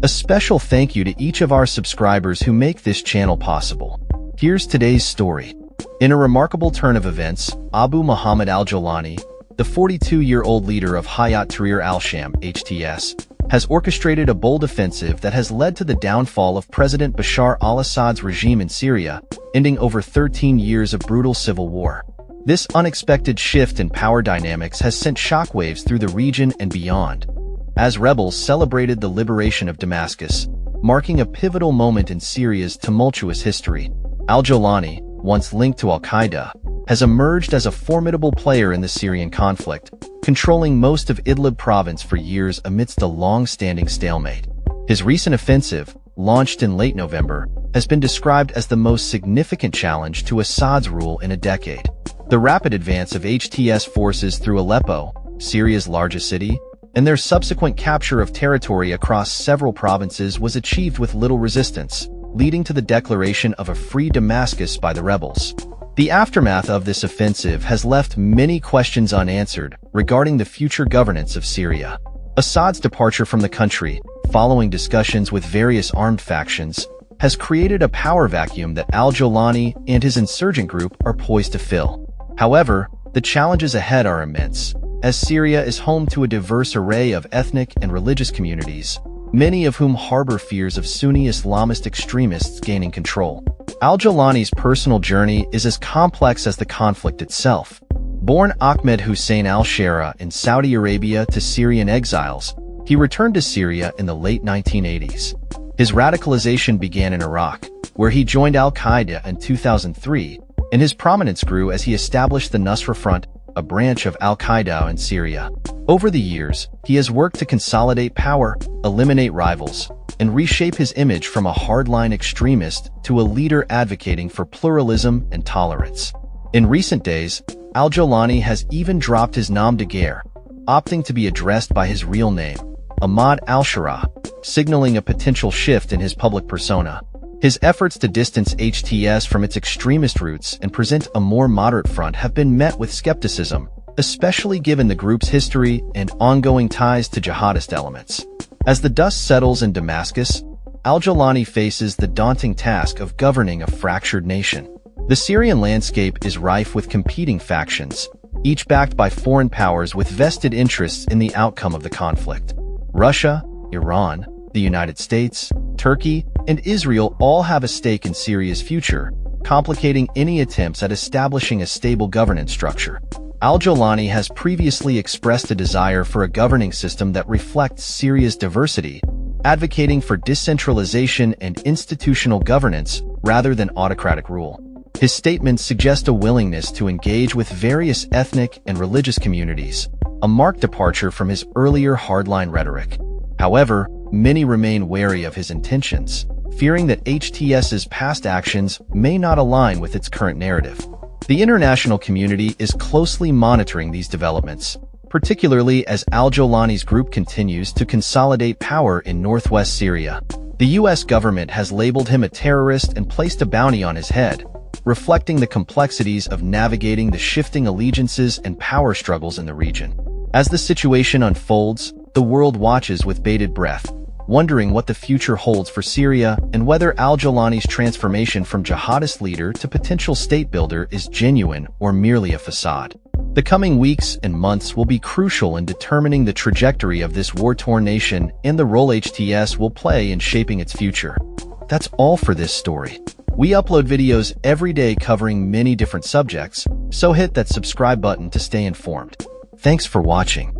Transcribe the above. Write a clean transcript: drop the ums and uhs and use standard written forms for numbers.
A special thank you to each of our subscribers who make this channel possible. Here's today's story. In a remarkable turn of events, Abu Muhammad al-Jolani, the 42-year-old leader of Hayat Tahrir al-Sham (HTS), has orchestrated a bold offensive that has led to the downfall of President Bashar al-Assad's regime in Syria, ending over 13 years of brutal civil war. This unexpected shift in power dynamics has sent shockwaves through the region and beyond, as rebels celebrated the liberation of Damascus, marking a pivotal moment in Syria's tumultuous history. Al-Jolani, once linked to al-Qaeda, has emerged as a formidable player in the Syrian conflict, controlling most of Idlib province for years amidst a long-standing stalemate. His recent offensive, launched in late November, has been described as the most significant challenge to Assad's rule in a decade. The rapid advance of HTS forces through Aleppo, Syria's largest city, and their subsequent capture of territory across several provinces was achieved with little resistance, leading to the declaration of a free Damascus by the rebels. The aftermath of this offensive has left many questions unanswered regarding the future governance of Syria. Assad's departure from the country, following discussions with various armed factions, has created a power vacuum that al-Jolani and his insurgent group are poised to fill. However, the challenges ahead are immense, as Syria is home to a diverse array of ethnic and religious communities, many of whom harbor fears of Sunni Islamist extremists gaining control. Al-Jolani's personal journey is as complex as the conflict itself. Born Ahmed Hussein al-Shara in Saudi Arabia to Syrian exiles, he returned to Syria in the late 1980s. His radicalization began in Iraq, where he joined al-Qaeda in 2003, and his prominence grew as he established the Nusra Front, a branch of al-Qaeda in Syria. Over the years, he has worked to consolidate power, eliminate rivals, and reshape his image from a hardline extremist to a leader advocating for pluralism and tolerance. In recent days, al-Jolani has even dropped his nom de guerre, opting to be addressed by his real name, Ahmad al-Shara, signaling a potential shift in his public persona. His efforts to distance HTS from its extremist roots and present a more moderate front have been met with skepticism, especially given the group's history and ongoing ties to jihadist elements. As the dust settles in Damascus, al-Jolani faces the daunting task of governing a fractured nation. The Syrian landscape is rife with competing factions, each backed by foreign powers with vested interests in the outcome of the conflict. Russia, Iran, the United States, Turkey, and Israel all have a stake in Syria's future, complicating any attempts at establishing a stable governance structure. Al-Jolani has previously expressed a desire for a governing system that reflects Syria's diversity, advocating for decentralization and institutional governance rather than autocratic rule. His statements suggest a willingness to engage with various ethnic and religious communities, a marked departure from his earlier hardline rhetoric. However, many remain wary of his intentions, fearing that HTS's past actions may not align with its current narrative. The international community is closely monitoring these developments, particularly as al-Jolani's group continues to consolidate power in northwest Syria. The U.S. government has labeled him a terrorist and placed a bounty on his head, reflecting the complexities of navigating the shifting allegiances and power struggles in the region. As the situation unfolds, the world watches with bated breath, wondering what the future holds for Syria and whether al-Jolani's transformation from jihadist leader to potential state builder is genuine or merely a facade. The coming weeks and months will be crucial in determining the trajectory of this war-torn nation and the role HTS will play in shaping its future. That's all for this story. We upload videos every day covering many different subjects, so hit that subscribe button to stay informed. Thanks for watching.